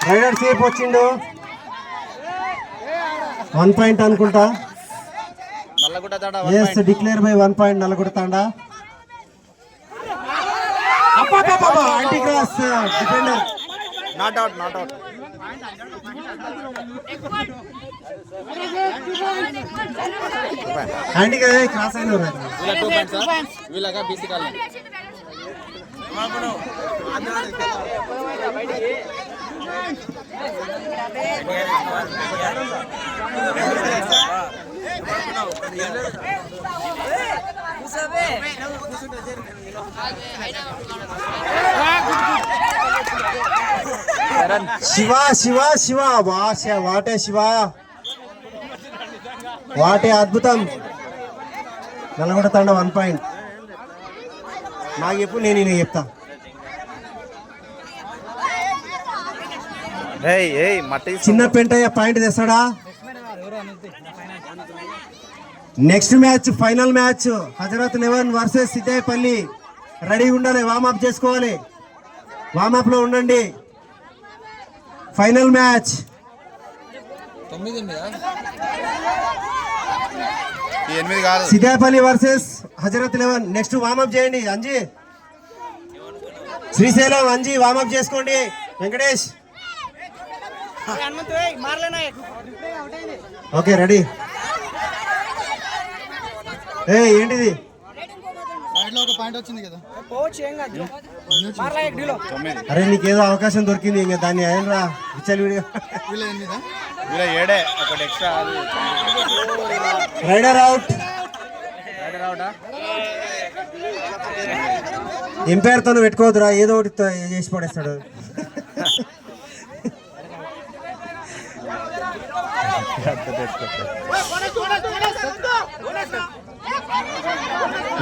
Rider సేపు వచ్చిండు 1 point అనుకుంటా. Yes declare by 1 point Nalgonda Thanda. Anti cross defender not out anti cross అయిన వీళ్ళగా BC colony Shiva Shiva Shiva what a Shiva what a అద్భుతం. నల్గొండ తండ 1 పాయింట్. నాకు చెప్పు, నేను చెప్తా. చిన్న పెంటయ్య పాయింట్ తెస్తాడా? Next match final match Hazrat 11 versus Siddaipalli. Ready ఉండాలి, వార్మప్ చేసుకోవాలి. వార్మప్ లో ఉండండి. Final match Siddaipalli versus Hazrat 11. Next warmup చేయండి. అంజీ శ్రీశైలం అంజీ వార్మప్ చేసుకోండి. Venkatesh okay ready. ఏంటిది? అరే నీకేదో అవకాశం దొరికింది, ఇంకా దాన్ని అయినరా విచ్చలవిడిగా. Rider out. ఎంపైర్తో పెట్టుకోవద్దురా, ఏదో ఒకటి చేసి పడేస్తాడు.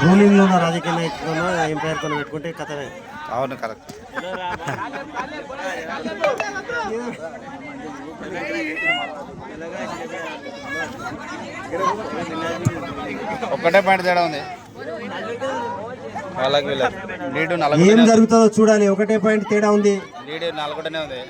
రూలింగ్ లో ఉన్న రాజకీయ నాయకులను ఎంపైర్ తో పెట్టుకుంటే కథనే. అవును కరెక్ట్. ఒక్కటే పాయింట్ తేడా ఉంది వాళ్ళకి వీళ్ళకి. లీడు ఏం జరుగుతుందో చూడాలి. ఒకటే పాయింట్ తేడా ఉంది. లీడు 4 ఉంది.